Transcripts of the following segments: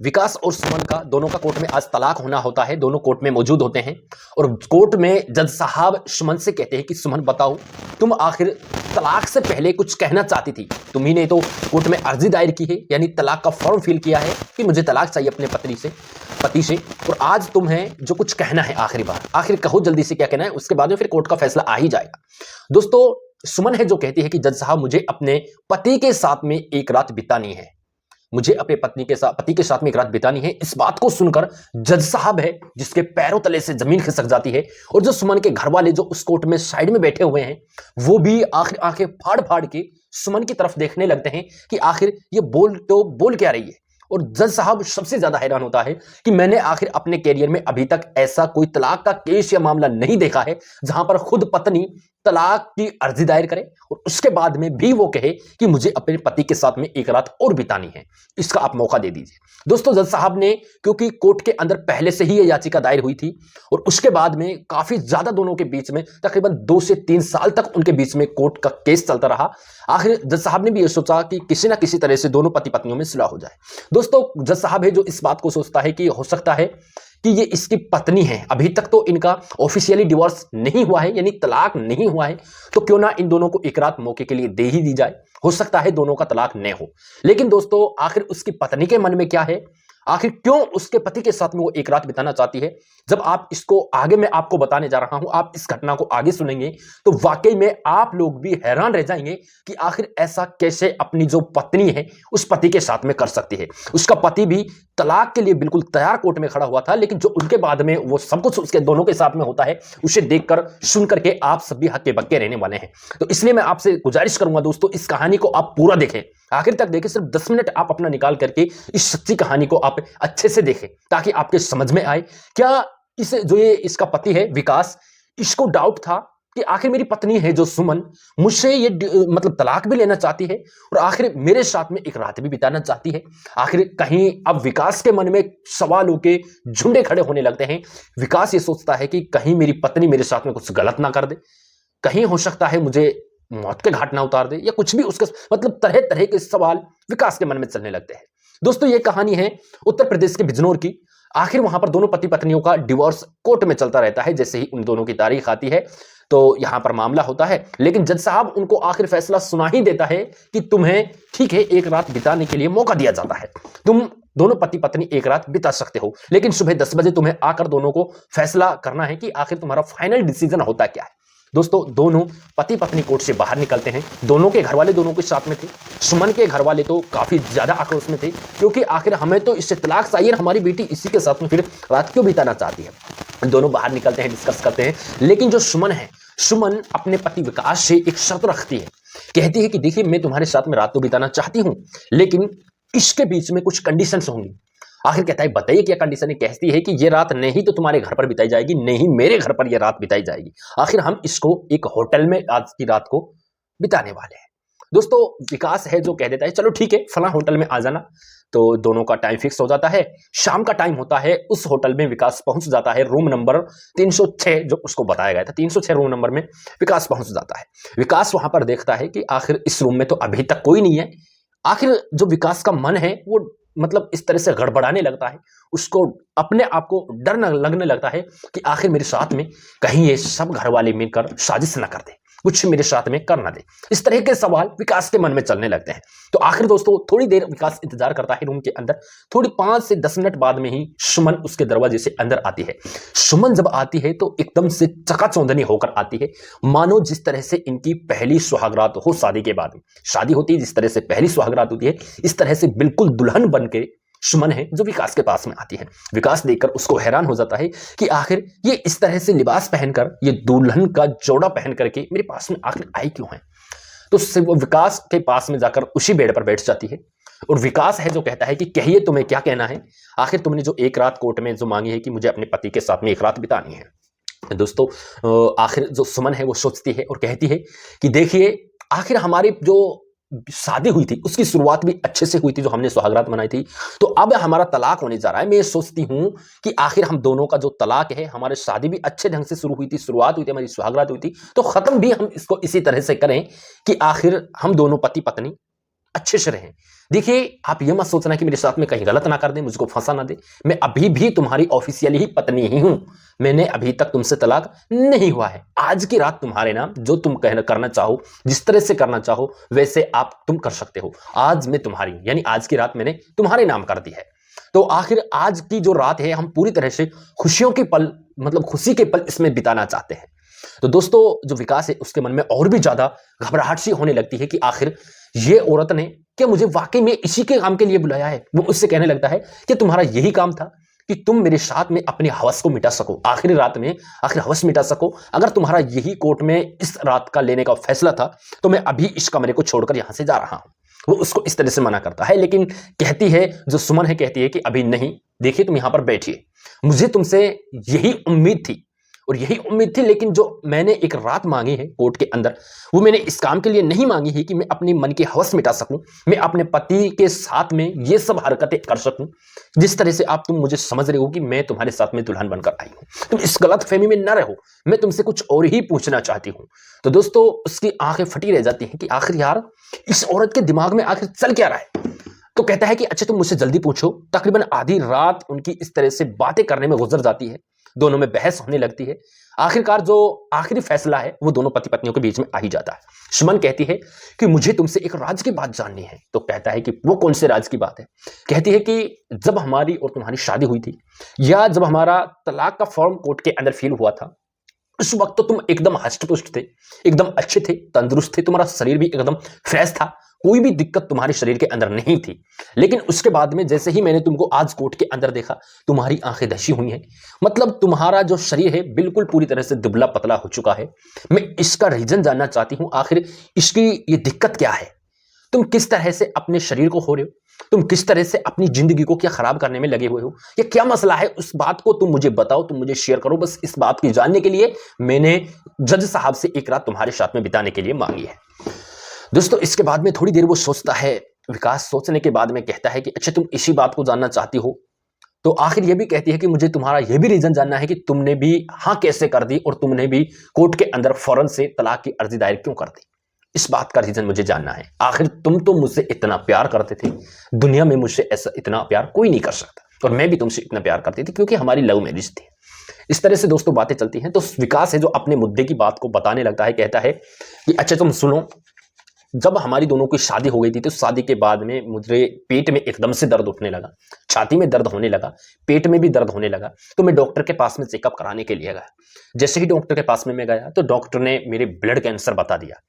विकास और सुमन का दोनों का कोर्ट में आज तलाक होना होता है। दोनों कोर्ट में मौजूद होते हैं और कोर्ट में जज साहब सुमन से कहते हैं कि सुमन बताओ, तुम आखिर तलाक से पहले कुछ कहना चाहती थी। तुम्ही ने तो कोर्ट में अर्जी दायर की है, यानी तलाक का फॉर्म फिल किया है कि मुझे तलाक चाहिए अपने पति से, और आज तुम्हें जो कुछ कहना है आखिरी बार, आखिर कहो जल्दी से क्या कहना है, उसके बाद में फिर कोर्ट का फैसला आ ही जाएगा। दोस्तों, सुमन है जो कहती है कि जज साहब मुझे अपने पति के साथ में एक रात बितानी है, मुझे अपने पति के साथ में एक रात बितानी है। इस बात को सुनकर जज साहब है जिसके पैरों तले से जमीन खिसक जाती है, और जो सुमन के घर वाले जो उस कोर्ट में साइड में बैठे हुए हैं वो भी आखिर आंखें फाड़ फाड़ के सुमन की तरफ देखने लगते हैं कि आखिर ये बोल क्या रही है। और जज साहब सबसे ज्यादा हैरान होता है कि मैंने आखिर अपने कैरियर में अभी तक ऐसा कोई तलाक का केस या मामला नहीं देखा है जहां पर खुद पत्नी तलाक की अर्जी दायर करे और उसके बाद में भी वो कहे कि मुझे अपने पति के साथ में एक रात और बितानी है। इसका आप मौका दे दीजिए। दोस्तों, जज साहब ने, क्योंकि कोर्ट के अंदर पहले से ही यह याचिका दायर हुई थी और उसके बाद में काफी ज्यादा दोनों के बीच में तकरीबन 2 से 3 साल तक उनके बीच में कोर्ट का केस चलता रहा। आखिर जज साहब ने भी यह सोचा कि किसी ना किसी तरह से दोनों पति पत्नियों में सुलह हो जाए। दोस्तों, जज साहब है जो इस बात को सोचता है कि हो सकता है कि ये इसकी पत्नी है, अभी तक तो इनका ऑफिशियली डिवोर्स नहीं हुआ है, यानी तलाक नहीं हुआ है, तो क्यों ना इन दोनों को एक रात मौके के लिए दे ही दी जाए। हो सकता है दोनों का तलाक न हो। लेकिन दोस्तों, आखिर उसकी पत्नी के मन में क्या है, आखिर क्यों उसके पति के साथ में वो एक रात बिताना चाहती है, जब आप इसको आगे मैं आपको बताने जा रहा हूं, आप इस घटना को आगे सुनेंगे तो वाकई में आप लोग भी हैरान रह जाएंगे कि आखिर ऐसा कैसे अपनी जो पत्नी है उस पति के साथ में कर सकती है। उसका पति भी तलाक के लिए बिल्कुल तैयार कोर्ट में खड़ा हुआ था, लेकिन जो उनके बाद में वो सब कुछ उसके दोनों के साथ में होता है, उसे देखकर सुन करके आप सब भी हक्के बक्के रहने वाले हैं। तो इसलिए मैं आपसे गुजारिश करूंगा दोस्तों, इस कहानी को आप पूरा देखें, आखिर तक देखें। सिर्फ 10 मिनट आप अपना निकाल करके इस सच्ची कहानी को आप अच्छे से देखें ताकि आपके समझ में आए। क्या इसका पति है विकास, इसको डाउट था कि आखिर मेरी पत्नी है जो सुमन मुझसे ये मतलब तलाक भी लेना चाहती है और आखिर मेरे साथ में एक रात भी बिताना चाहती है। आखिर कहीं अब विकास के मन में सवालों के झुंडे खड़े होने लगते हैं। विकास ये सोचता है कि कहीं मेरी पत्नी मेरे साथ में कुछ गलत ना कर दे, कहीं हो सकता है मुझे मौत के घाट ना उतार दे, या कुछ भी उसके मतलब तरह तरह के सवाल विकास के मन में चलने लगते हैं। दोस्तों, ये कहानी है उत्तर प्रदेश के बिजनौर की। आखिर वहां पर दोनों पति पत्नियों का डिवोर्स कोर्ट में चलता रहता है। जैसे ही उन दोनों की तारीख आती है तो यहां पर मामला होता है, लेकिन जज साहब उनको आखिर फैसला सुना ही देता है कि तुम्हें ठीक है एक रात बिताने के लिए मौका दिया जाता है, तुम दोनों पति पत्नी एक रात बिता सकते हो, लेकिन सुबह 10 बजे तुम्हें आकर दोनों को फैसला करना है कि आखिर तुम्हारा फाइनल डिसीजन होता क्या है। दोस्तों, दोनों पति पत्नी कोर्ट से बाहर निकलते हैं। दोनों के घर वाले दोनों के साथ में थे। सुमन के घर वाले तो काफी ज्यादा आक्रोश में थे, क्योंकि आखिर हमें तो इससे तलाक चाहिए, हमारी बेटी इसी के साथ में फिर रात क्यों बिताना चाहती है। दोनों बाहर निकलते हैं, डिस्कस करते हैं, लेकिन जो सुमन है, सुमन अपने पति विकास से एक शर्त रखती है। कहती है कि देखिए, मैं तुम्हारे साथ में रात तो बिताना चाहती हूं, लेकिन इसके बीच में कुछ कंडीशंस होंगी। आखिर कहता है बताइए क्या कंडीशन है। कहती है कि ये रात नहीं तो तुम्हारे घर पर बिताई जाएगी, नहीं मेरे घर पर ये रात बिताई जाएगी। आखिर हम इसको एक होटल में आज की रात को बिताने वाले हैं। दोस्तों, विकास है जो कह देता है चलो ठीक है फला होटल में आ जाना। तो दोनों का टाइम फिक्स हो जाता है, शाम का टाइम होता है। उस होटल में विकास पहुंच जाता है, रूम नंबर 306 जो उसको बताया गया था, 306 रूम नंबर में विकास पहुंच जाता है। विकास वहां पर देखता है कि आखिर इस रूम में तो अभी तक कोई नहीं है। आखिर जो विकास का मन है वो मतलब इस तरह से गड़बड़ाने लगता है, उसको अपने आप को डर लगने लगता है कि आखिर मेरे साथ में कहीं ये सब घर वाले मिलकर साजिश न कर दे, कुछ मेरे साथ में कर ना दे। इस तरह के सवाल विकास के मन में चलने लगते हैं। तो आखिर दोस्तों, थोड़ी देर विकास इंतजार करता है रूम के अंदर। थोड़ी 5 से 10 मिनट बाद में ही सुमन उसके दरवाजे से अंदर आती है। सुमन जब आती है तो एकदम से चकाचौंधनी होकर आती है, मानो जिस तरह से इनकी पहली सुहागरात हो। शादी के बाद शादी होती है, जिस तरह से पहली सुहागरात होती है, इस तरह से बिल्कुल दुल्हन बन के सुमन है जो विकास के पास में आती है। विकास देखकर उसको हैरान हो जाता है कि आखिर ये इस तरह से लिबास पहनकर, ये दुल्हन का जोड़ा पहन करके मेरे पास में आखिर आई क्यों है। तो वो विकास के पास में जाकर उसी बेड पर बैठ जाती है और विकास है जो कहता है कि कहिए तुम्हें क्या कहना है, आखिर तुमने जो एक रात कोर्ट में जो मांगी है कि मुझे अपने पति के साथ में एक रात बितानी है। दोस्तों, आखिर जो सुमन है वो सोचती है और कहती है कि देखिए, आखिर हमारी जो शादी हुई थी उसकी शुरुआत भी अच्छे से हुई थी, जो हमने सुहागरात मनाई थी, तो अब हमारा तलाक होने जा रहा है। मैं ये सोचती हूं कि आखिर हम दोनों का जो तलाक है, हमारी शादी भी अच्छे ढंग से शुरू हुई थी, शुरुआत हुई थी, हमारी सुहागरात हुई थी, तो खत्म भी हम इसको इसी तरह से करें कि आखिर हम दोनों पति पत्नी अच्छे से रहें। देखिए, आप ये मत सोचना कि मेरे साथ में कहीं गलत ना कर दे, मुझको फंसा ना दे। मैं अभी भी तुम्हारी ऑफिशियली ही पत्नी ही हूं। मैंने अभी तक तुमसे तलाक नहीं हुआ है। आज की रात तुम्हारे नाम जो तुम करना चाहो, जिस तरह से करना चाहो वैसे तुम कर सकते हो। आज मैं तुम्हारी हूं, यानी आज की रात मैंने तुम्हारे नाम कर दी है। तो आखिर आज की जो रात है, हम पूरी तरह से खुशियों के पल, मतलब खुशी के पल इसमें बिताना चाहते हैं। तो दोस्तों, जो विकास है उसके मन में और भी ज्यादा घबराहट सी होने लगती है कि आखिर ये औरत ने क्या मुझे वाकई में इसी के काम के लिए बुलाया है। वो उससे कहने लगता है कि तुम्हारा यही काम था कि तुम मेरे साथ में अपनी हवस को मिटा सको, आखिरी रात में आखिर हवस मिटा सको। अगर तुम्हारा यही कोर्ट में इस रात का लेने का फैसला था तो मैं अभी इस कमरे को छोड़कर यहां से जा रहा हूं। वो उसको इस तरह से मना करता है, लेकिन कहती है, जो सुमन है, कहती है कि अभी नहीं, देखिए तुम यहां पर बैठिए, मुझे तुमसे यही उम्मीद थी और यही उम्मीद थी, लेकिन जो मैंने एक रात मांगी है कोर्ट के अंदर, वो मैंने इस काम के लिए नहीं मांगी है कि मैं अपनी मन की हवस मिटा सकूं, मैं अपने पति के साथ में ये सब हरकतें कर सकूं जिस तरह से तुम मुझे समझ रहे हो कि मैं तुम्हारे साथ में दुल्हन बनकर आई हूं। तुम इस गलत फहमी में न रहो, मैं तुमसे कुछ और ही पूछना चाहती हूं। तो दोस्तों, उसकी आंखें फटी रह जाती हैं कि आखिर यार इस औरत के दिमाग में आखिर चल क्या रहा है। तो कहता है कि अच्छा तुम मुझसे जल्दी पूछो। तकरीबन आधी रात उनकी इस तरह से बातें करने में गुजर जाती है, दोनों में बहस होने लगती है। आखिरकार जो आखिरी फैसला है वो दोनों पति पत्नियों के बीच में आ ही जाता है। सुमन कहती है कि मुझे तुमसे एक राज की बात जाननी है। तो कहता है कि वो कौन से राज की बात है। कहती है कि जब हमारी और तुम्हारी शादी हुई थी, या जब हमारा तलाक का फॉर्म कोर्ट के अंदर फिल हुआ था, उस वक्त तो तुम एकदम हष्ट-पुष्ट थे, एकदम अच्छे थे, तंदुरुस्त थे, तुम्हारा शरीर भी एकदम फ्रेश था, कोई भी दिक्कत तुम्हारे शरीर के अंदर नहीं थी। लेकिन उसके बाद में जैसे ही मैंने तुमको आज कोर्ट के अंदर देखा, तुम्हारी आंखें धसी हुई हैं, मतलब तुम्हारा जो शरीर है बिल्कुल पूरी तरह से दुबला पतला हो चुका है। मैं इसका रीजन जानना चाहती हूं, आखिर इसकी ये दिक्कत क्या है। तुम किस तरह से अपने शरीर को खो रहे हो, तुम किस तरह से अपनी जिंदगी को क्या खराब करने में लगे हुए हो, ये क्या मसला है, उस बात को तुम मुझे बताओ, तुम मुझे शेयर करो। बस इस बात की जानने के लिए मैंने जज साहब से एक रात तुम्हारे साथ में बिताने के लिए मांगी है। दोस्तों, इसके बाद में थोड़ी देर वो सोचता है। विकास सोचने के बाद में कहता है कि अच्छा तुम इसी बात को जानना चाहती हो, तो आखिर ये भी कहती है कि मुझे तुम्हारा ये भी रीजन जानना है कि तुमने भी हाँ कैसे कर दी और तुमने भी कोर्ट के अंदर फौरन से तलाक की अर्जी दायर क्यों कर दी। इस बात का रीजन मुझे जानना है। आखिर तुम तो मुझसे इतना प्यार करते थे, दुनिया में मुझसे ऐसा इतना प्यार कोई नहीं कर सकता, और मैं भी तुमसे इतना प्यार करती थी क्योंकि हमारी लव मैरिज थी। इस तरह से दोस्तों बातें चलती हैं। तो विकास है जो अपने मुद्दे की बात को बताने लगता है, कहता है कि अच्छा तुम सुनो, जब हमारी दोनों की शादी हो गई थी तो शादी के बाद में मुझे पेट में एकदम से दर्द उठने लगा, छाती में दर्द होने लगा, पेट में भी दर्द होने लगा। तो मैं डॉक्टर के पास में चेकअप कराने के लिए गया। जैसे ही डॉक्टर के पास में मैं गया तो डॉक्टर ने मेरे ब्लड कैंसर बता दिया।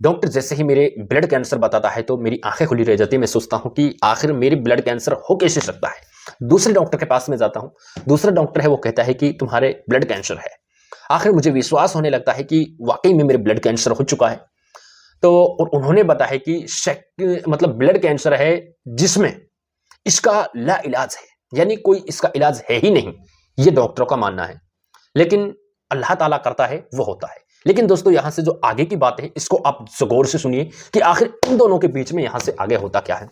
डॉक्टर जैसे ही मेरे ब्लड कैंसर बताता है तो मेरी आंखें खुली रह जाती है। मैं सोचता हूँ कि आखिर मेरे ब्लड कैंसर हो कैसे सकता है। दूसरे डॉक्टर के पास में जाता हूँ, दूसरा डॉक्टर है वो कहता है कि तुम्हारे ब्लड कैंसर है। आखिर मुझे विश्वास होने लगता है कि वाकई में मेरे ब्लड कैंसर हो चुका है। तो और उन्होंने बताया कि मतलब ब्लड कैंसर है जिसमें इसका ला इलाज है, यानी कोई इसका इलाज है ही नहीं, ये डॉक्टरों का मानना है। लेकिन अल्लाह ताला करता है वो होता है। लेकिन दोस्तों, यहां से जो आगे की बात है इसको आप गौर से सुनिए कि आखिर इन दोनों के बीच में यहां से आगे होता क्या है।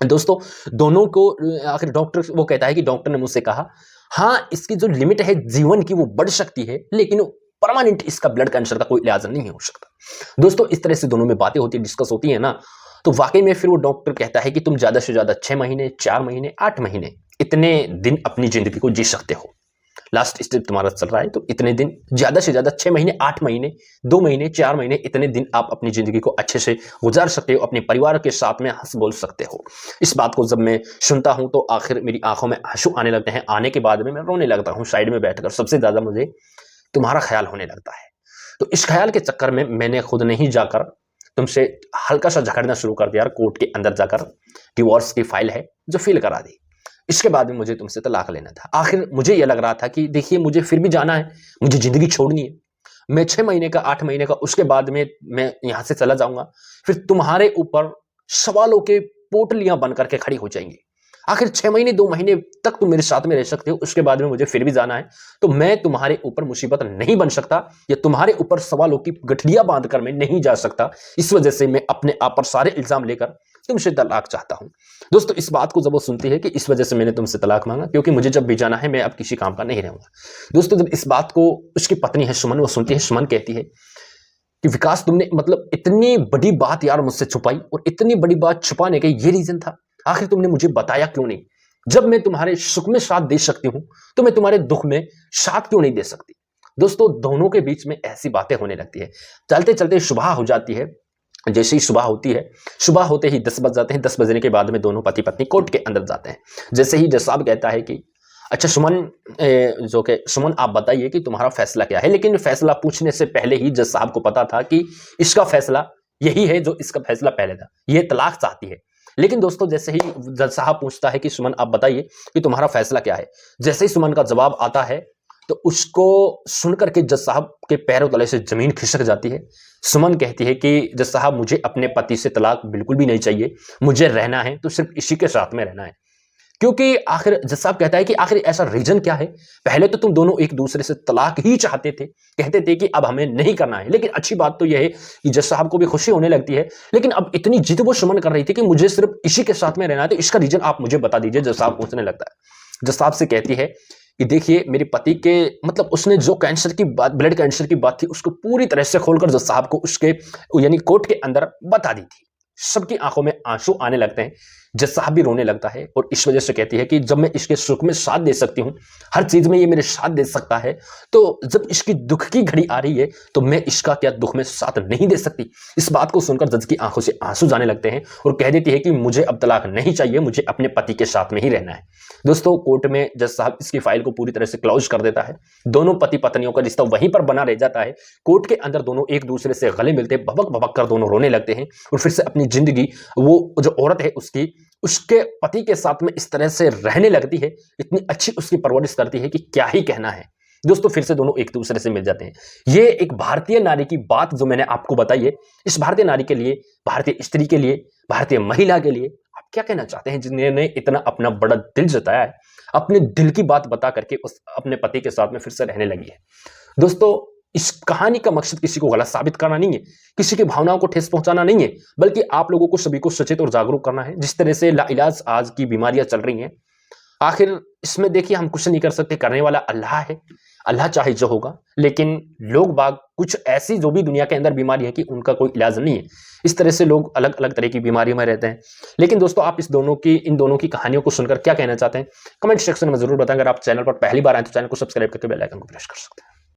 दोस्तों, दोनों को आखिर डॉक्टर वो कहता है कि डॉक्टर ने मुझसे कहा हाँ इसकी जो लिमिट है जीवन की वो बढ़ सकती है, लेकिन परमानेंट इसका ब्लड कैंसर का कोई इलाज नहीं हो सकता। दोस्तों, इस तरह से दोनों में बातें होती डिस्कस होती है ना, तो वाकई में फिर वो डॉक्टर कहता है कि तुम ज्यादा से ज्यादा 6 महीने, 4 महीने, 8 महीने इतने दिन अपनी जिंदगी को जी सकते हो। लास्ट स्टेप तुम्हारा चल रहा है तो इतने दिन, ज्यादा से ज्यादा 6 महीने, 8 महीने, 2 महीने, 4 महीने, इतने दिन आप अपनी जिंदगी को अच्छे से गुजार सकते हो, अपने परिवार के साथ में हंस बोल सकते हो। इस बात को जब मैं सुनता हूं तो आखिर मेरी आंखों में आंसू आने लगते हैं। आने के बाद में मैं रोने लगता हूं साइड में बैठकर। सबसे ज्यादा मुझे तुम्हारा ख्याल होने लगता है। तो इस ख्याल के चक्कर में मैंने खुद नहीं जाकर तुमसे हल्का सा झगड़ना शुरू कर दिया, कोर्ट के अंदर जाकर डिवोर्स की फाइल है जो फिल करा दी। इसके बाद में मुझे तुमसे तलाक लेना था। आखिर मुझे यह लग रहा था कि देखिए मुझे फिर भी जाना है, मुझे जिंदगी छोड़नी है। मैं 6 महीने का, 8 महीने का, उसके बाद में मैं यहां से चला जाऊंगा, फिर तुम्हारे ऊपर सवालों के पोटलियां बन करके खड़ी हो जाएंगी। आखिर 6 महीने, 2 महीने तक तुम मेरे साथ में रह सकते हो, उसके बाद में मुझे फिर भी जाना है। तो मैं तुम्हारे ऊपर मुसीबत नहीं बन सकता, या तुम्हारे ऊपर सवालों की गठरियां बांधकर मैं नहीं जा सकता। इस वजह से मैं अपने आप पर सारे इल्जाम लेकर तुमसे तलाक चाहता हूं। दोस्तों, इस बात को जब वो सुनती है कि इस वजह से मैंने तुमसे तलाक मांगा क्योंकि मुझे जब भी जाना है मैं अब किसी काम का नहीं रहूंगा। दोस्तों, जब इस बात को उसकी पत्नी है सुमन वो सुनती है, सुमन कहती है कि विकास तुमने मतलब इतनी बड़ी बात यार मुझसे छुपाई, और इतनी बड़ी बात छुपाने का ये रीजन था, आखिर तुमने मुझे बताया क्यों नहीं? जब मैं तुम्हारे सुख में साथ दे सकती हूं तो मैं तुम्हारे दुख में साथ क्यों नहीं दे सकती? दोस्तों, दोनों के बीच में ऐसी बातें होने लगती है। चलते चलते सुबह हो जाती है। जैसे ही सुबह होती है, सुबह होते ही 10 बज जाते हैं। 10 बजने के बाद में दोनों पति पत्नी कोर्ट के अंदर जाते हैं। जैसे ही जज साहब कहता है कि अच्छा सुमन, जो कि सुमन आप बताइए कि तुम्हारा फैसला क्या है। लेकिन फैसला पूछने से पहले ही जज साहब को पता था कि इसका फैसला यही है जो इसका फैसला पहले था, ये तलाक चाहती है। लेकिन दोस्तों, जैसे ही जज साहब पूछता है कि सुमन आप बताइए कि तुम्हारा फैसला क्या है, जैसे ही सुमन का जवाब आता है तो उसको सुनकर के जज साहब के पैरों तले से जमीन खिसक जाती है। सुमन कहती है कि जज साहब, मुझे अपने पति से तलाक बिल्कुल भी नहीं चाहिए, मुझे रहना है तो सिर्फ इसी के साथ में रहना है। क्योंकि आखिर जज साहब कहता है कि आखिर ऐसा रीजन क्या है? पहले तो तुम दोनों एक दूसरे से तलाक ही चाहते थे, कहते थे कि अब हमें नहीं करना है। लेकिन अच्छी बात तो यह है कि जज साहब को भी खुशी होने लगती है। लेकिन अब इतनी जिद वो सुमन कर रही थी कि मुझे सिर्फ इसी के साथ में रहना है, तो इसका रीजन आप मुझे बता दीजिए। जज साहब पूछने लगता है। जज साहब से कहती है कि देखिए, मेरे पति के मतलब उसने जो कैंसर की बात, ब्लड कैंसर की बात थी, उसको पूरी तरह से खोलकर जज साहब को उसके यानी कोर्ट के अंदर बता दी थी। सबकी आंखों में आंसू आने लगते हैं। जज साहब भी रोने लगता है और इस वजह से कहती है कि जब मैं इसके सुख में साथ दे सकती हूँ, हर चीज में ये मेरे साथ दे सकता है, तो जब इसकी दुख की घड़ी आ रही है तो मैं इसका क्या दुख में साथ नहीं दे सकती? इस बात को सुनकर जज की आंखों से आंसू जाने लगते हैं और कह देती है कि मुझे अब तलाक नहीं चाहिए, मुझे अपने पति के साथ में ही रहना है। दोस्तों, कोर्ट में जज साहब इसकी फाइल को पूरी तरह से क्लोज कर देता है। दोनों पति पत्नियों का रिश्ता वहीं पर बना रह जाता है। कोर्ट के अंदर दोनों एक दूसरे से गले मिलते, भबक भबक कर दोनों रोने लगते हैं और फिर से अपनी जिंदगी, वो जो औरत है उसके पति के साथ में इस तरह से रहने लगती है। इतनी अच्छी उसकी परवरिश करती है कि क्या ही कहना है। दोस्तों, फिर से दोनों एक दूसरे से मिल जाते हैं। ये एक भारतीय नारी की बात जो मैंने आपको बताई है, इस भारतीय नारी के लिए, भारतीय स्त्री के लिए, भारतीय महिला के लिए आप क्या कहना चाहते हैं, जिन्होंने इतना अपना बड़ा दिल जताया है, अपने दिल की बात बता करके उस अपने पति के साथ में फिर से रहने लगी है। दोस्तों, इस कहानी का मकसद किसी को गलत साबित करना नहीं है, किसी की भावनाओं को ठेस पहुंचाना नहीं है, बल्कि आप लोगों को सभी को सचेत और जागरूक करना है। जिस तरह से लाइलाज आज की बीमारियां चल रही हैं, आखिर इसमें देखिए हम कुछ नहीं कर सकते, करने वाला अल्लाह है। अल्लाह चाहे जो होगा। लेकिन लोग बाग कुछ ऐसी जो भी दुनिया के अंदर बीमारी है कि उनका कोई इलाज नहीं है। इस तरह से लोग अलग अलग तरह की बीमारियों में रहते हैं। लेकिन दोस्तों, आप इन दोनों की कहानियों को सुनकर क्या कहना चाहते हैं, कमेंट सेक्शन में जरूर बताएं। अगर आप चैनल पर पहली बार आए तो चैनल को सब्सक्राइब करके बेल आइकन को प्रेस कर सकते हैं।